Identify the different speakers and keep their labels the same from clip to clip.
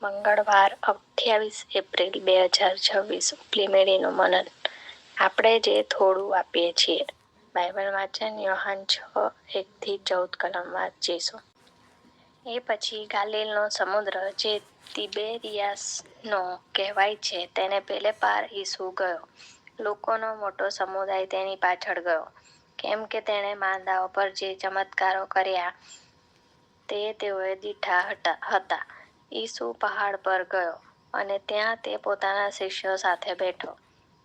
Speaker 1: મંગળવાર 28 એપ્રિલ 2026 ઉપલી મેળીનું મનન. આપણે જે થોડું આપીએ છીએ. બાઇબલ વાંચન યોહાન 6:1-14 કલમ વાંચીશું. એ પછી ગાલિલનો સમુદ્ર જે તિબેરિયાસનો કહેવાય છે તેને પેલે પાર ઈસુ ગયો. લોકોનો મોટો સમુદાય તેની પાછળ ગયો, કેમ કે તેણે માંદાઓ પર જે ચમત્કારો કર્યા તે તેઓએ દીઠા હતા. ઈસુ પહાડ પર ગયો અને ત્યાં તે પોતાના શિષ્યો સાથે બેઠો.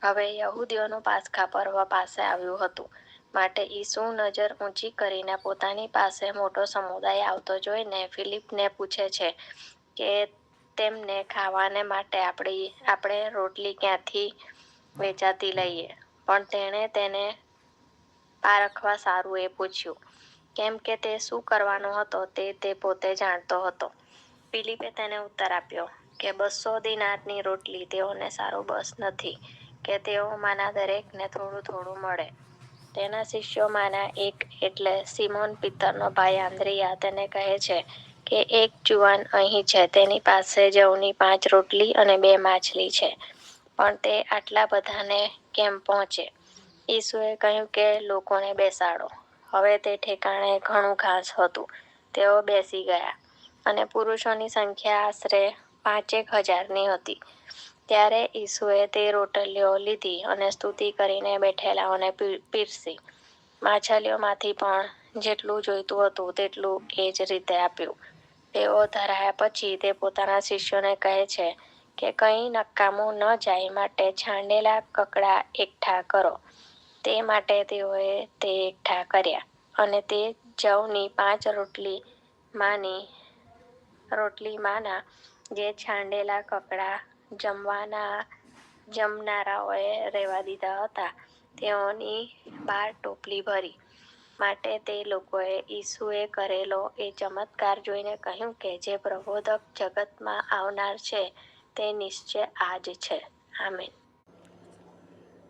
Speaker 1: હવે યહૂદીઓનું પાસખા પર્વ પાસે આવ્યું હતું, માટે ઈસુ નજર ઊંચી કરીને પોતાની પાસે મોટો સમુદાય આવતો જોઈને ફિલિપને પૂછે છે કે તેમને ખાવાને માટે આપણે રોટલી ક્યાંથી વેચાતી લઈએ. પણ તેણે તેને પારખવા સારું એ પૂછ્યું, કેમ કે તે શું કરવાનો હતો તે પોતે જાણતો હતો. ફિલિપે તેને ઉત્તર આપ્યો કે 200 દિનારની રોટલી તેઓને સારું બસ નથી કે તેઓમાંના દરેકને થોડું થોડું મળે. તેના શિષ્યોમાંના એક એટલે સિમોન પિત્તરનો ભાઈ આંદ્રિયા તેને કહે છે કે એક જુવાન અહીં છે, તેની પાસે જવની 5 રોટલી અને 2 માછલી છે, પણ તે આટલા બધાને કેમ પહોંચે? ઈસુએ કહ્યું કે લોકોને બેસાડો. હવે તે ઠેકાણે ઘણું ઘાસ હતું. તેઓ બેસી ગયા અને પુરુષોની સંખ્યા આશરે 5,000ની હતી. ત્યારે ઈસુએ તે રોટલીઓ લીધી અને સ્તુતિ કરીને બેઠેલાઓને પીરસી. માછલીઓમાંથી પણ જેટલું જોઈતું હતું તેટલું એ જ રીતે આપ્યું. તેઓ ધરાયા પછી તે પોતાના શિષ્યોને કહે છે કે કંઈ નકામું ન જાય માટે છાંડેલા કકડા એકઠા કરો. તે માટે તેઓએ તે એકઠા કર્યા અને તે જવની 5 રોટલીમાંના જે છાંડેલા કકડા જમનારાઓએ રહેવા દીધા હતા તેઓની 12 ટોપલી ભરી. માટે તે લોકોએ ઈસુએ કરેલો એ ચમત્કાર જોઈને કહ્યું કે જે પ્રબોધક જગતમાં આવનાર છે તે નિશ્ચય આ જ છે. આમેન.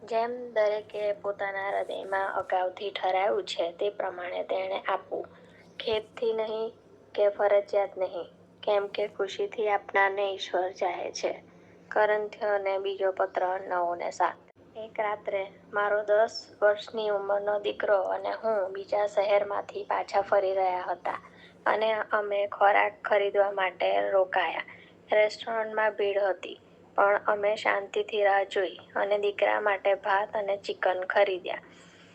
Speaker 1: જેમ દરેકે પોતાના હૃદયમાં અગાઉથી ઠરાવ્યું છે તે પ્રમાણે તેણે આપવું, ખેદથી નહીં કે ફરજિયાત નહીં, કેમ કે ખુશીથી આપનારને ઈશ્વર ચાહે છે. કરન્થીયોને બીજો પત્ર 9:7. એક રાત્રે મારો 10 વર્ષની ઉંમરનો દીકરો અને હું બીજા શહેરમાંથી પાછા ફરી રહ્યા હતા અને અમે ખોરાક ખરીદવા માટે રોકાયા. રેસ્ટોરન્ટમાં ભીડ હતી, પણ અમે શાંતિથી રાહ જોઈ અને દીકરા માટે ભાત અને ચિકન ખરીદ્યા.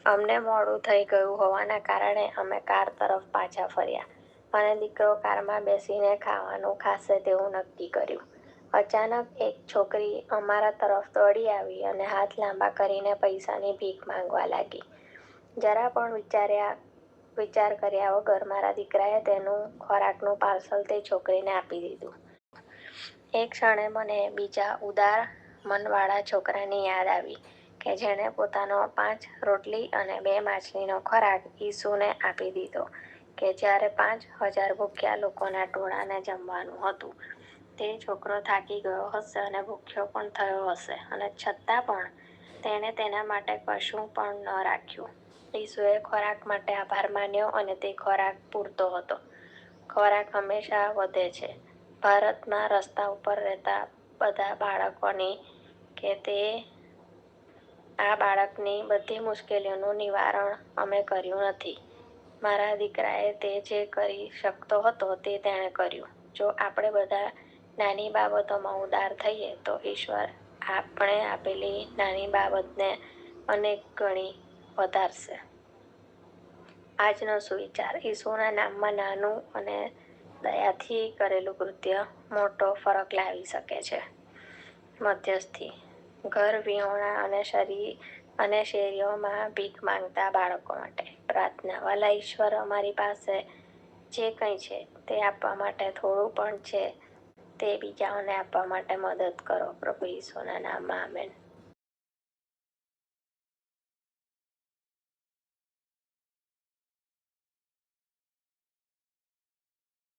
Speaker 1: અમને મોડું થઈ ગયું હોવાના કારણે અમે કાર તરફ પાછા ફર્યા અને દીકરો કારમાં બેસીને ખાવાનું ખાશે તેવું નક્કી કર્યું. અચાનક એક છોકરી અમારા તરફ દોડી આવી અને હાથ લાંબા કરીને પૈસાની ભીખ માંગવા લાગી. જરા પણ વિચાર કર્યા વગર મારા દીકરાએ તેનું ખોરાકનું પાર્સલ તે છોકરીને આપી દીધું. એ ક્ષણે મને બીજા ઉદાર મનવાળા છોકરાની યાદ આવી કે જેણે પોતાનો 5 રોટલી અને 2 માછલીનો ખોરાક ઈસુને આપી દીધો કે જ્યારે 5,000 ભૂખ્યા લોકોના ટોળાને જમવાનું હતું. તે છોકરો થાકી ગયો હશે અને ભૂખ્યો પણ થયો હશે અને છતાં પણ તેણે તેના માટે કશું પણ ન રાખ્યું. ઈસુએ ખોરાક માટે આભાર માન્યો અને તે ખોરાક પૂરતો હતો. ખોરાક હંમેશા વધે છે. ભારતમાં રસ્તા ઉપર રહેતા બધા બાળકોની કે આ બાળકની બધી મુશ્કેલીઓનું નિવારણ અમે કર્યું નથી. મારા દીકરાએ તે જે કરી શકતો હતો તે તેણે કર્યું. જો આપણે બધા નાની બાબતોમાં ઉદાર થઈએ તો ઈશ્વર આપણે આપેલી નાની બાબતને અનેક ગણી વધારશે. આજનો સુવિચાર. ઈસુના નામમાં નાનું અને દયાથી કરેલું કૃત્ય મોટો ફરક લાવી શકે છે. મધ્યસ્થી. ઘર વિહોણા અને શેરીઓમાં ભીખ માંગતા બાળકો માટે પ્રાર્થના. વાલા ઈશ્વર, અમારી પાસે જે કંઈ છે તે આપવા માટે થોડું પણ છે તે બીજાઓને આપવા માટે મદદ કરો. પ્રભુ ઈસુના નામમાં આમેન.